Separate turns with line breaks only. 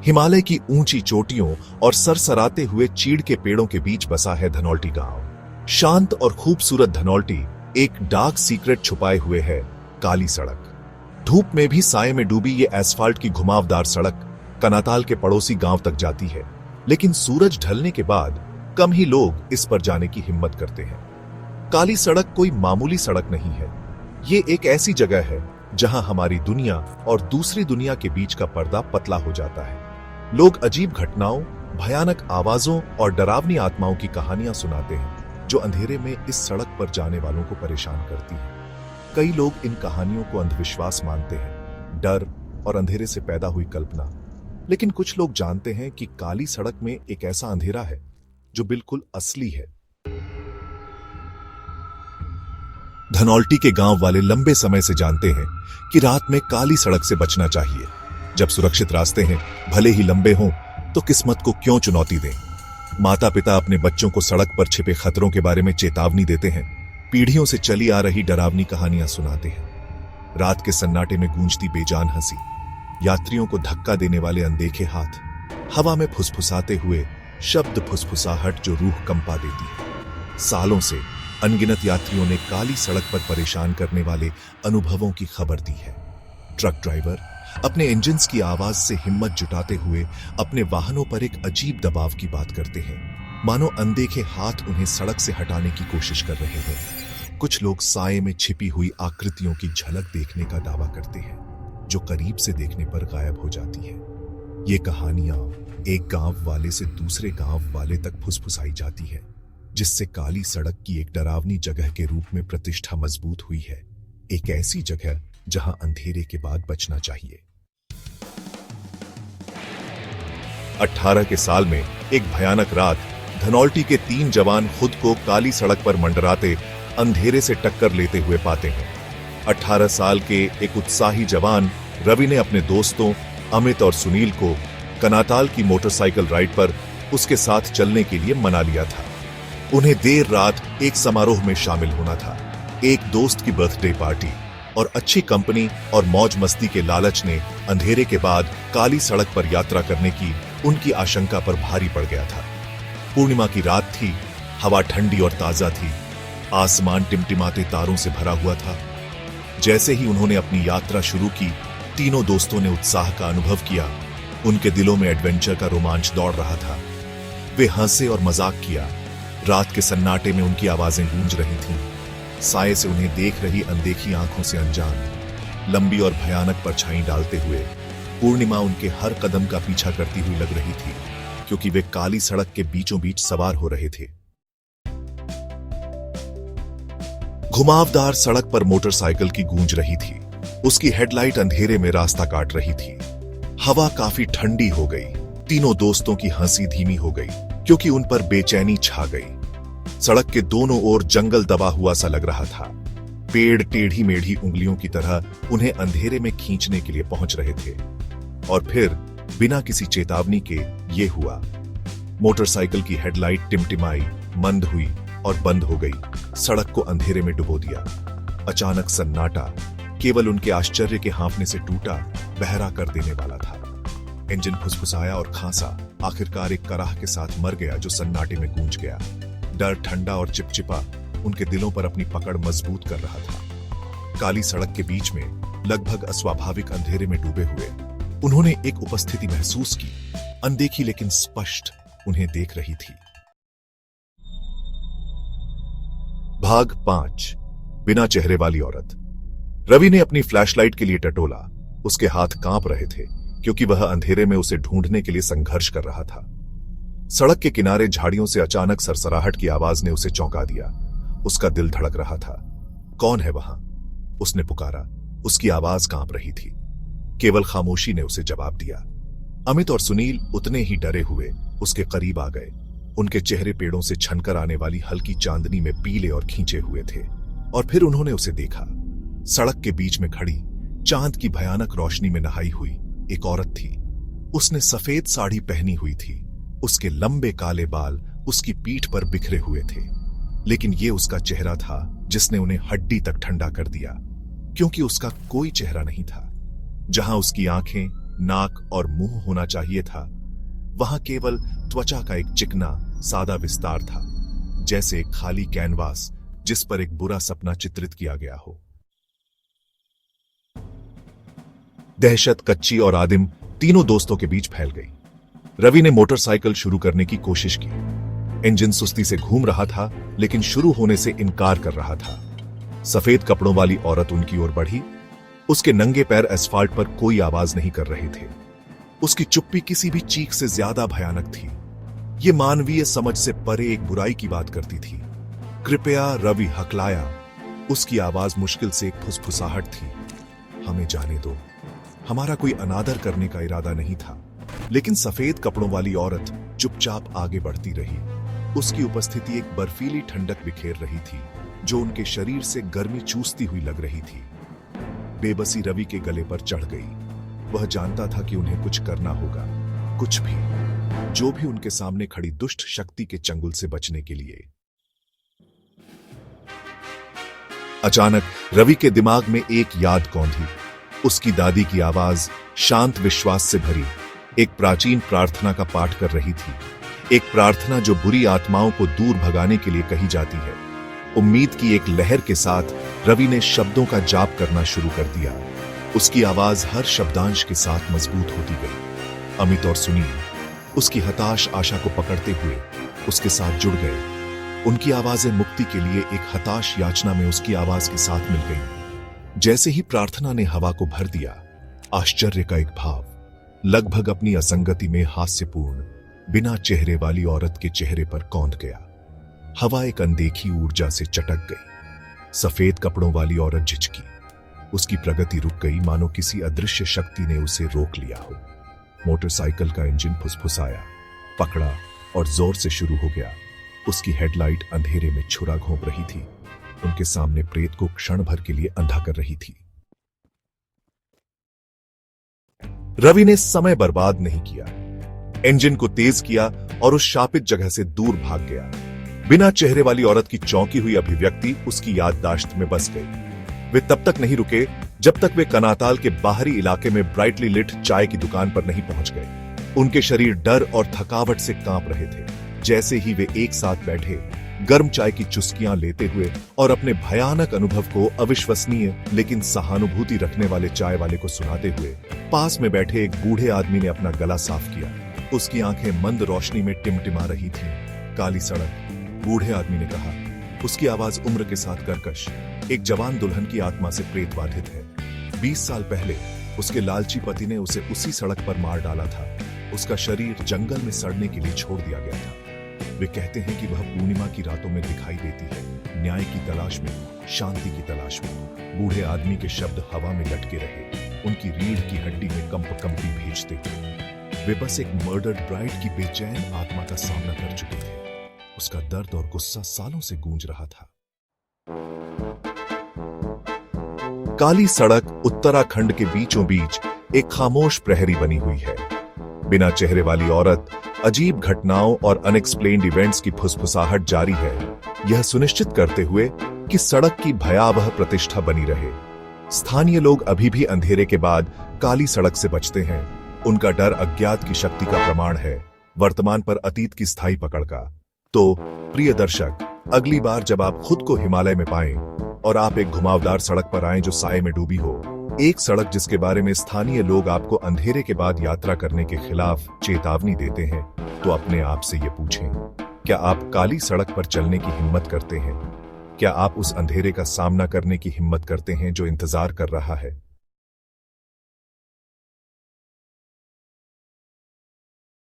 हिमालय की ऊंची चोटियों और सरसराते हुए चीड़ के पेड़ों के बीच बसा है धनौल्टी गांव। शांत और खूबसूरत धनौल्टी एक डार्क सीक्रेट छुपाए हुए है, काली सड़क। धूप में भी साये में डूबी ये एस्फाल्ट की घुमावदार सड़क कनाताल के पड़ोसी गांव तक जाती है, लेकिन सूरज ढलने के बाद कम ही लोग इस पर जाने की हिम्मत करते हैं। काली सड़क कोई मामूली सड़क नहीं है, ये एक ऐसी जगह है जहां हमारी दुनिया और दूसरी दुनिया के बीच का पर्दा पतला हो जाता है। लोग अजीब घटनाओं, भयानक आवाजों और डरावनी आत्माओं की कहानियां सुनाते हैं जो अंधेरे में इस सड़क पर जाने वालों को परेशान करती हैं। कई लोग इन कहानियों को अंधविश्वास मानते हैं, डर और अंधेरे से पैदा हुई कल्पना। लेकिन कुछ लोग जानते हैं कि काली सड़क में एक ऐसा अंधेरा है जो बिल्कुल असली है। धनौल्टी के गांव वाले लंबे समय से जानते हैं कि रात में काली सड़क से बचना चाहिए। जब सुरक्षित रास्ते हैं, भले ही लंबे हों, तो किस्मत को क्यों चुनौती दें। माता पिता अपने बच्चों को सड़क पर छिपे खतरों के बारे में चेतावनी देते हैं, पीढ़ियों से चली आ रही डरावनी कहानियां सुनाते हैं। रात के सन्नाटे में गूंजती बेजान हंसी, यात्रियों को धक्का देने वाले अनदेखे हाथ, हवा में फुसफुसाते हुए शब्द, फुसफुसाहट जो रूह कंपा देती है। सालों से अनगिनत यात्रियों ने काली सड़क पर परेशान करने वाले अनुभवों की खबर दी है। ट्रक ड्राइवर अपने इंजन्स की आवाज से हिम्मत जुटाते हुए अपने वाहनों पर एक अजीब दबाव की बात करते हैं, मानो अनदेखे हाथ उन्हें सड़क से हटाने की कोशिश कर रहे हैं। कुछ लोग साये में छिपी हुई आकृतियों की झलक देखने का दावा करते हैं, जो करीब से देखने पर गायब हो जाती है। ये कहानियां एक गांव वाले से दूसरे गांव वाले तक फुसफुसाई जाती है, जिससे काली सड़क की एक डरावनी जगह के रूप में प्रतिष्ठा मजबूत हुई है। एक ऐसी जगह जहां अंधेरे के बाद बचना चाहिए। 18 के साल में एक भयानक रात धनौल्टी के 3 जवान खुद को काली सड़क पर मंडराते अंधेरे से टक्कर लेते हुए पाते हैं। 18 साल के एक उत्साही जवान रवि ने अपने दोस्तों अमित और सुनील को कनाताल की मोटरसाइकिल राइड पर उसके साथ चलने के लिए मना लिया था। उन्हें देर रात एक समारोह में शामिल होना था। एक दोस्त की बर्थडे पार्टी और अच्छी कंपनी और मौज मस्ती के लालच ने अंधेरे के बाद काली सड़क पर यात्रा करने की उनकी आशंका पर भारी पड़ गया था। पूर्णिमा की रात थी, हवा ठंडी और ताजा थी, आसमान टिमटिमाते तारों से भरा हुआ था। जैसे ही उन्होंने अपनी यात्रा शुरू की, तीनों दोस्तों ने उत्साह का अनुभव किया। उनके दिलों में एडवेंचर का रोमांच दौड़ रहा था। वे हंसे और मजाक किया। रात के सन्नाटे में उनकी आवाजें गूंज रही थीं। साये से उन्हें देख रही अनदेखी आंखों से अनजान, लंबी और भयानक परछाई डालते हुए पूर्णिमा उनके हर कदम का पीछा करती हुई लग रही थी, क्योंकि वे काली सड़क के बीचों बीच सवार हो रहे थे। घुमावदार सड़क पर मोटरसाइकिल की गूंज रही थी। उसकी हेडलाइट अंधेरे में रास्ता काट रही थी। हवा काफी ठंडी हो गई। तीनों दोस्तों की हंसी धीमी हो गई, क्योंकि उन पर बेचैनी छा गई। सड़क के दोनों ओर जंगल दबा हुआ सा लग रहा था। पेड़ टेढ़ी मेढ़ी उंगलियों की तरह उन्हें अंधेरे में खींचने के लिए पहुंच रहे थे। और फिर बिना किसी चेतावनी के ये हुआ। मोटरसाइकिल की हेडलाइट टिमटिमाई, मंद हुई और बंद हो गई, सड़क को अंधेरे में डुबो दिया। अचानक सन्नाटा केवल उनके आश्चर्य के हाँफने से टूटा, बहरा कर देने वाला था। इंजन फुसफुसाया और खांसा, आखिरकार एक कराह के साथ मर गया जो सन्नाटे में गूंज गया। डर ठंडा और चिपचिपा उनके दिलों पर अपनी पकड़ मजबूत कर रहा था। काली सड़क के बीच में, लगभग अस्वाभाविक अंधेरे में डूबे हुए, उन्होंने एक उपस्थिति महसूस की, अनदेखी लेकिन स्पष्ट उन्हें देख रही थी। भाग 5, बिना चेहरे वाली औरत। रवि ने अपनी फ्लैशलाइट के लिए टटोला। उसके हाथ कांप रहे थे, क्योंकि वह अंधेरे में उसे ढूंढने के लिए संघर्ष कर रहा था। सड़क के किनारे झाड़ियों से अचानक सरसराहट की आवाज ने उसे चौंका दिया। उसका दिल धड़क रहा था। कौन है वहां? उसने पुकारा। उसकी आवाज कांप रही थी। केवल खामोशी ने उसे जवाब दिया। अमित और सुनील उतने ही डरे हुए उसके करीब आ गए। उनके चेहरे पेड़ों से छनकर आने वाली हल्की चांदनी में पीले और खींचे हुए थे। और फिर उन्होंने उसे देखा। सड़क के बीच में खड़ी, चांद की भयानक रोशनी में नहाई हुई एक औरत थी। उसने सफेद साड़ी पहनी हुई थी। उसके लंबे काले बाल उसकी पीठ पर बिखरे हुए थे। लेकिन ये उसका चेहरा था जिसने उन्हें हड्डी तक ठंडा कर दिया, क्योंकि उसका कोई चेहरा नहीं था। जहां उसकी आंखें नाक और मुंह होना चाहिए था, वहां केवल त्वचा का एक चिकना सादा विस्तार था, जैसे एक खाली कैनवास जिस पर एक बुरा सपना चित्रित किया गया हो। दहशत कच्ची और आदिम तीनों दोस्तों के बीच फैल गई। रवि ने मोटरसाइकिल शुरू करने की कोशिश की। इंजन सुस्ती से घूम रहा था, लेकिन शुरू होने से इनकार कर रहा था। सफेद कपड़ों वाली औरत उनकी ओर बढ़ी। उसके नंगे पैर एस्फाल्ट पर कोई आवाज नहीं कर रहे थे। उसकी चुप्पी किसी भी चीख से ज्यादा भयानक थी। ये मानवीय समझ से परे एक बुराई की बात करती थी। कृपया, रवि हकलाया। उसकी आवाज मुश्किल से एक फुसफुसाहट थी। हमें जाने दो। हमारा कोई अनादर करने का इरादा नहीं था। लेकिन सफेद कपड़ों वाली औरत चुपचाप आगे बढ़ती रही। उसकी उपस्थिति एक बर्फीली ठंडक बिखेर रही थी, जो उनके शरीर से गर्मी चूसती हुई लग रही थी। बेबसी रवि के गले पर चढ़ गई। वह जानता था कि उन्हें कुछ करना होगा, कुछ भी, जो भी उनके सामने खड़ी दुष्ट शक्ति के चंगुल से बचने के लिए। अचानक रवि के दिमाग में एक याद कौंधी। उसकी दादी की आवाज शांत विश्वास से भरी एक प्राचीन प्रार्थना का पाठ कर रही थी। एक प्रार्थना जो बुरी आत्माओं को दूर भगाने के लिए कही जाती है। उम्मीद की एक लहर के साथ रवि ने शब्दों का जाप करना शुरू कर दिया। उसकी आवाज हर शब्दांश के साथ मजबूत होती गई। अमित और सुनील उसकी हताश आशा को पकड़ते हुए उसके साथ जुड़ गए। उनकी आवाजें मुक्ति के लिए एक हताश याचना में उसकी आवाज के साथ मिल गई। जैसे ही प्रार्थना ने हवा को भर दिया, आश्चर्य का एक भाव लगभग अपनी असंगति में हास्यपूर्ण बिना चेहरे वाली औरत के चेहरे पर कौंध गया। हवा एक अनदेखी ऊर्जा से चटक गई। सफेद कपड़ों वाली औरत झिझकी। उसकी प्रगति रुक गई, मानो किसी अदृश्य शक्ति ने उसे रोक लिया हो। मोटरसाइकिल का इंजन फुसफुसाया, पकड़ा और जोर से शुरू हो गया। उसकी हेडलाइट अंधेरे में छुरा घोंप रही थी। उनके सामने प्रेत को क्षण भर के लिए अंधा कर रही थी। रवि ने समय बर्बाद नहीं किया। इंजन को तेज किया और उस शापित जगह से दूर भाग गया। बिना चेहरे वाली औरत की चौंकी हुई अभिव्यक्ति उसकी याददाश्त में बस गई। वे तब तक नहीं रुके जब तक वे कनाताल के बाहरी इलाके में ब्राइटली लिट चाय की दुकान पर नहीं पहुंच गए। उनके शरीर डर और थकावट से कांप रहे थे। जैसे ही वे एक साथ बैठे, गर्म चाय की चुस्कियां लेते हुए और अपने भयानक अनुभव को अविश्वसनीय लेकिन सहानुभूति रखने वाले चाय वाले को सुनाते हुए, पास में बैठे एक बूढ़े आदमी ने अपना गला साफ किया। उसकी आंखें मंद रोशनी में टिमटिमा रही थीं। काली सड़क, बूढ़े आदमी ने कहा। उसकी आवाज उम्र के साथ कर्कश, एक जवान दुल्हन की आत्मा से प्रेत बाधित है। 20 साल पहले उसके लालची पति ने उसे उसी सड़क पर मार डाला था। उसका शरीर जंगल में सड़ने के लिए छोड़ दिया गया था। वे कहते हैं कि वह पूर्णिमा की रातों में दिखाई देती है, न्याय की तलाश में, शांति की तलाश में। बूढ़े आदमी के शब्द हवा में लटके रहे, उनकी रीढ़ की हड्डी में कंपी भेजते थे। वे बस एक मर्डर्ड ब्राइड की बेचैन आत्मा का सामना कर चुके थे। उसका दर्द और गुस्सा सालों से गूंज रहा था। काली सड़क उत्तराखंड के बीचों बीच एक खामोश प्रहरी बनी हुई है। बिना चेहरे वाली औरत, अजीब घटनाओं और अनएक्सप्लेन्ड इवेंट्स की फुसफुसाहट जारी है, यह सुनिश्चित करते हुए कि सड़क की भयावह प्रतिष्ठा बनी रहे। स्थानीय लोग अभी भी अंधेरे के बाद काली सड़क से बचते हैं। उनका डर अज्ञात की शक्ति का प्रमाण है, वर्तमान पर अतीत की स्थायी पकड़ का। तो प्रिय दर्शक, अगली बार जब आप खुद को हिमालय में पाएं और आप एक घुमावदार सड़क पर आएं जो साए में डूबी हो, एक सड़क जिसके बारे में स्थानीय लोग आपको अंधेरे के बाद यात्रा करने के खिलाफ चेतावनी देते हैं, तो अपने आप से ये पूछें, क्या आप काली सड़क पर चलने की हिम्मत करते हैं? क्या आप उस अंधेरे का सामना करने की हिम्मत करते हैं जो इंतजार कर रहा है?